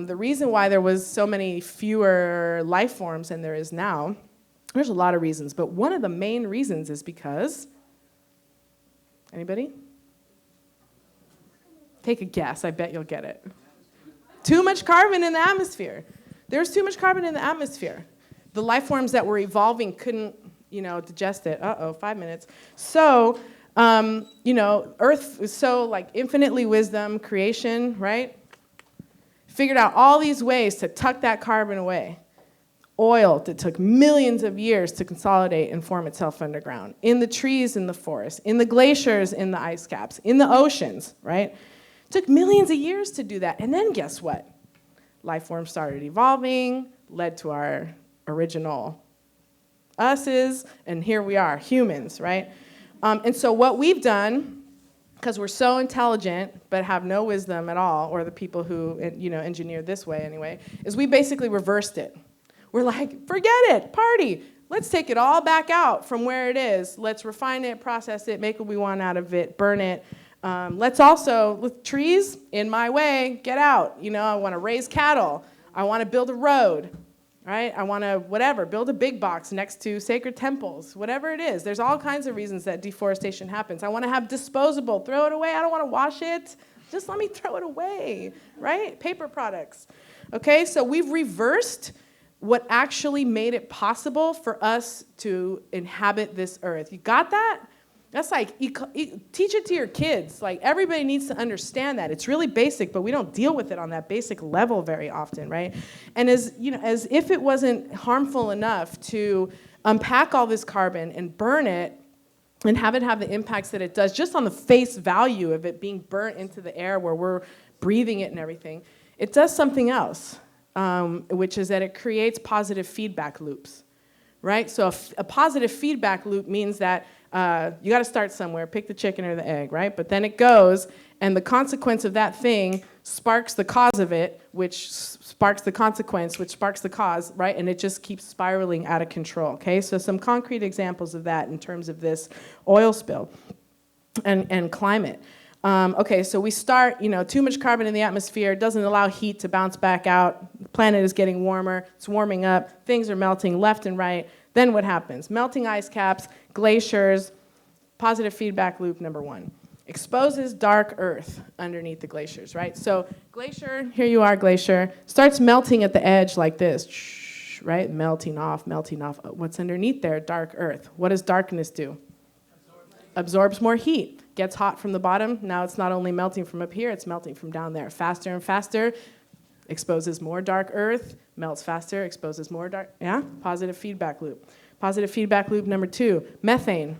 The reason why there was so many fewer life forms than there is now, there's a lot of reasons, but one of the main reasons is because, anybody? Take a guess, I bet you'll get it. Too much carbon in the atmosphere. There's too much carbon in the atmosphere. The life forms that were evolving couldn't, digest it. 5 minutes. So, Earth is so like infinitely wisdom, creation, right? Figured out all these ways to tuck that carbon away. Oil that took millions of years to consolidate and form itself underground. In the trees in the forest, in the glaciers, in the ice caps, in the oceans, right? Took millions of years to do that. And then guess what? Life forms started evolving, led to our original us's, and here we are, humans, right? And so what we've done, because we're so intelligent but have no wisdom at all, or the people who engineered this way anyway, is we basically reversed it. We're like, forget it, party. Let's take it all back out from where it is. Let's refine it, process it, make what we want out of it, burn it. Let's also, with trees, in my way, get out. I want to raise cattle. I want to build a road, right? I want to, build a big box next to sacred temples, whatever it is. There's all kinds of reasons that deforestation happens. I want to have disposable, throw it away. I don't want to wash it. Just let me throw it away, right? Paper products. Okay, so we've reversed what actually made it possible for us to inhabit this earth. You got that? That's like, teach it to your kids. Like, everybody needs to understand that. It's really basic, but we don't deal with it on that basic level very often, right? And as if it wasn't harmful enough to unpack all this carbon and burn it and have it have the impacts that it does, just on the face value of it being burnt into the air where we're breathing it and everything, it does something else, which is that it creates positive feedback loops, right? So a positive feedback loop means that you got to start somewhere, pick the chicken or the egg, right? But then it goes, and the consequence of that thing sparks the cause of it, which sparks the consequence, which sparks the cause, right? And it just keeps spiraling out of control, okay? So some concrete examples of that in terms of this oil spill and climate. Okay, so we start, too much carbon in the atmosphere, doesn't allow heat to bounce back out. The planet is getting warmer, it's warming up, things are melting left and right. Then what happens? Melting ice caps, glaciers, positive feedback loop number 1. Exposes dark earth underneath the glaciers, right? So glacier, here you are, glacier, starts melting at the edge like this, right? Melting off. What's underneath there? Dark earth. What does darkness do? Absorbs more heat. Gets hot from the bottom. Now it's not only melting from up here, it's melting from down there. Faster and faster. Exposes more dark earth, melts faster, exposes more dark, Positive feedback loop. Positive feedback loop number 2, methane.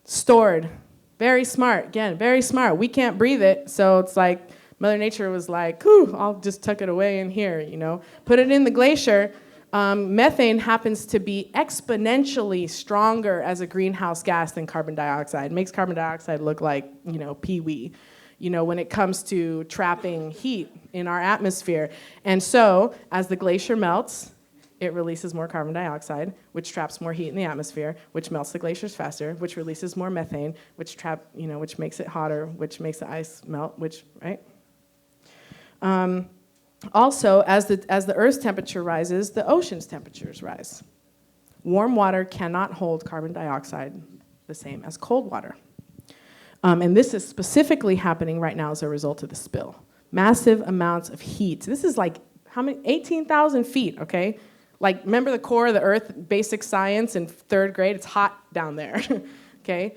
Stored. Very smart, again, very smart. We can't breathe it, so it's like Mother Nature was like, I'll just tuck it away in here, Put it in the glacier. Methane happens to be exponentially stronger as a greenhouse gas than carbon dioxide. It makes carbon dioxide look like, pee-wee. When it comes to trapping heat in our atmosphere. And so, as the glacier melts, it releases more carbon dioxide, which traps more heat in the atmosphere, which melts the glaciers faster, which releases more methane, which makes it hotter, which makes the ice melt, right? Also, as the Earth's temperature rises, the ocean's temperatures rise. Warm water cannot hold carbon dioxide the same as cold water. And this is specifically happening right now as a result of the spill. Massive amounts of heat. This is like, how many? 18,000 feet, okay? Like, remember the core of the Earth, basic science in 3rd grade? It's hot down there, okay?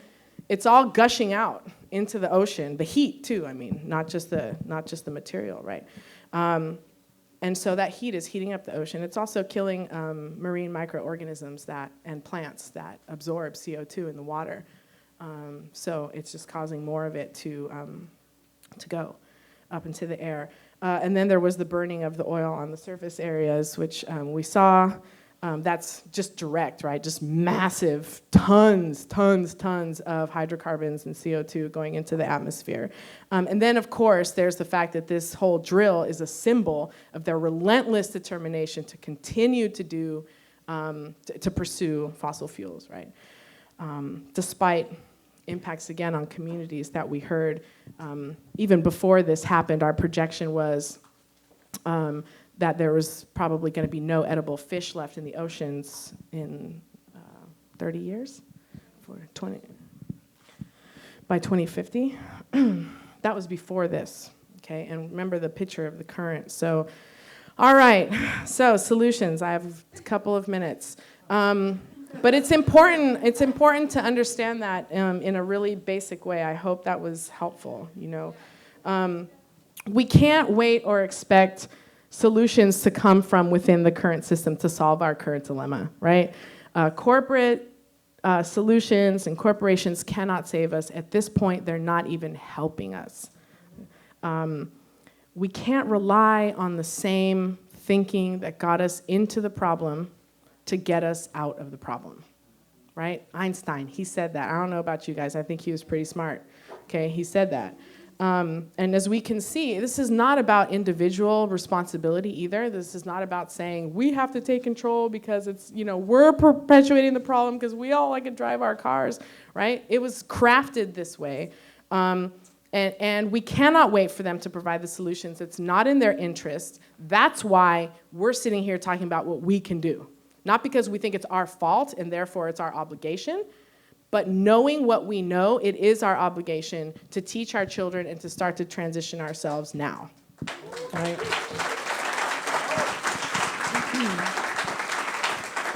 It's all gushing out into the ocean. The heat, too, not just the material, right? And so that heat is heating up the ocean. It's also killing marine microorganisms and plants that absorb CO2 in the water. So it's just causing more of it to go up into the air. And then there was the burning of the oil on the surface areas, which we saw. That's just direct, right? Just massive tons of hydrocarbons and CO2 going into the atmosphere. And then, of course, there's the fact that this whole drill is a symbol of their relentless determination to continue to pursue fossil fuels, right? Despite impacts, again, on communities that we heard. Even before this happened, our projection was that there was probably going to be no edible fish left in the oceans in 30 years, by 2050. That was before this, okay? And remember the picture of the current. So, all right, so solutions. I have a couple of minutes. But it's important to understand that in a really basic way. I hope that was helpful, you know. We can't wait or expect solutions to come from within the current system to solve our current dilemma, right? Corporate solutions and corporations cannot save us. At this point, they're not even helping us. We can't rely on the same thinking that got us into the problem to get us out of the problem, right? Einstein, he said that. I don't know about you guys. I think he was pretty smart, okay? He said that. And as we can see, this is not about individual responsibility either. This is not about saying we have to take control because it's, you know, we're perpetuating the problem because we all like to drive our cars, right? It was crafted this way. And we cannot wait for them to provide the solutions. It's not in their interest. That's why we're sitting here talking about what we can do. Not because we think it's our fault and therefore it's our obligation, but knowing what we know, it is our obligation to teach our children and to start to transition ourselves now. Right?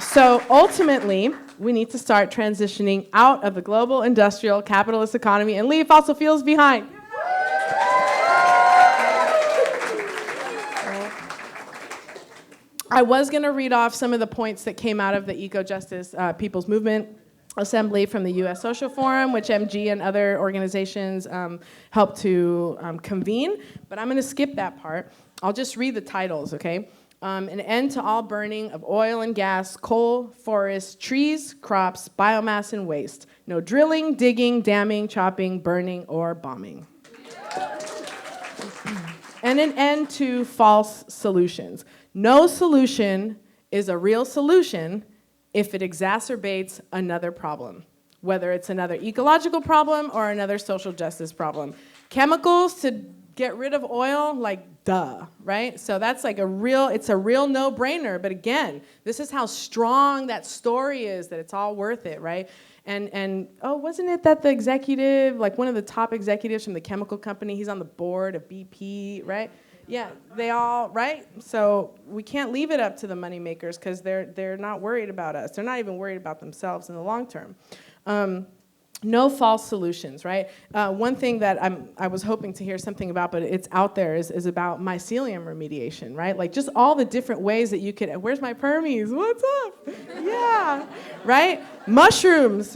So ultimately, we need to start transitioning out of the global industrial capitalist economy and leave fossil fuels behind. I was going to read off some of the points that came out of the Eco-Justice People's Movement Assembly from the U.S. Social Forum, which MG and other organizations helped to convene, but I'm going to skip that part. I'll just read the titles, okay? An end to all burning of oil and gas, coal, forests, trees, crops, biomass, and waste. No drilling, digging, damming, chopping, burning, or bombing. And an end to false solutions. No solution is a real solution if it exacerbates another problem, whether it's another ecological problem or another social justice problem. Chemicals to get rid of oil, like duh, right? So that's like it's a real no-brainer. But again, this is how strong that story is, that it's all worth it, right? And wasn't it that the executive, like one of the top executives from the chemical company, he's on the board of BP, right? Yeah, they all, right? So we can't leave it up to the moneymakers because they're not worried about us. They're not even worried about themselves in the long term. No false solutions, right? One thing that I was hoping to hear something about, but it's out there, is about mycelium remediation, right? Like just all the different ways that you could, where's my permies? What's up? Yeah, right? Mushrooms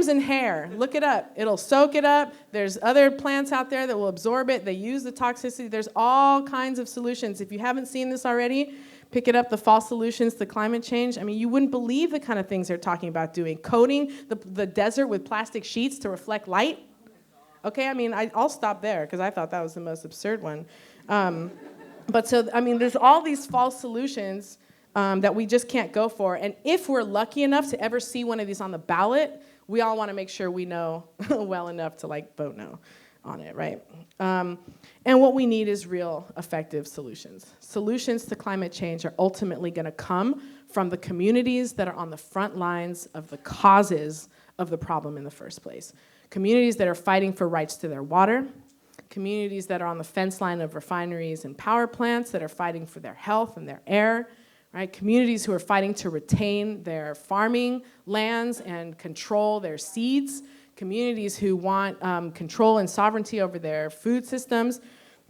and hair. Look it up. It'll soak it up. There's other plants out there that will absorb it. They use the toxicity. There's all kinds of solutions. If you haven't seen this already, pick it up, the false solutions to climate change. I mean, you wouldn't believe the kind of things they're talking about doing. Coating the desert with plastic sheets to reflect light. Okay, I mean, I'll stop there because I thought that was the most absurd one. But so, I mean, there's all these false solutions that we just can't go for. And if we're lucky enough to ever see one of these on the ballot, we all want to make sure we know well enough to like vote no on it, right? And what we need is real effective solutions. Solutions to climate change are ultimately going to come from the communities that are on the front lines of the causes of the problem in the first place. Communities that are fighting for rights to their water, communities that are on the fence line of refineries and power plants that are fighting for their health and their air, right? Communities who are fighting to retain their farming lands and control their seeds, communities who want control and sovereignty over their food systems.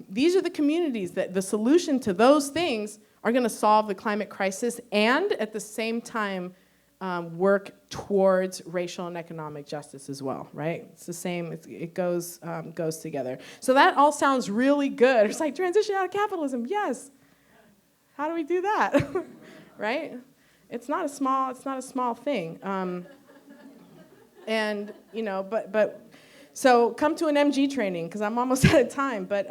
These are the communities that the solution to those things are going to solve the climate crisis and at the same time work towards racial and economic justice as well, right? It's the same, it goes together. So that all sounds really good. It's like transition out of capitalism, yes. How do we do that, right? It's not a small thing. And, you know, but so come to an MG training, because I'm almost out of time. But,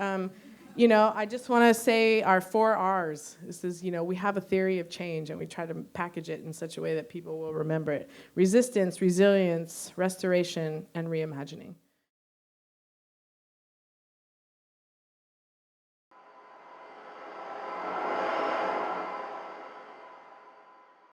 you know, I just want to say our 4 R's. This is, you know, we have a theory of change, and we try to package it in such a way that people will remember it. Resistance, resilience, restoration, and reimagining.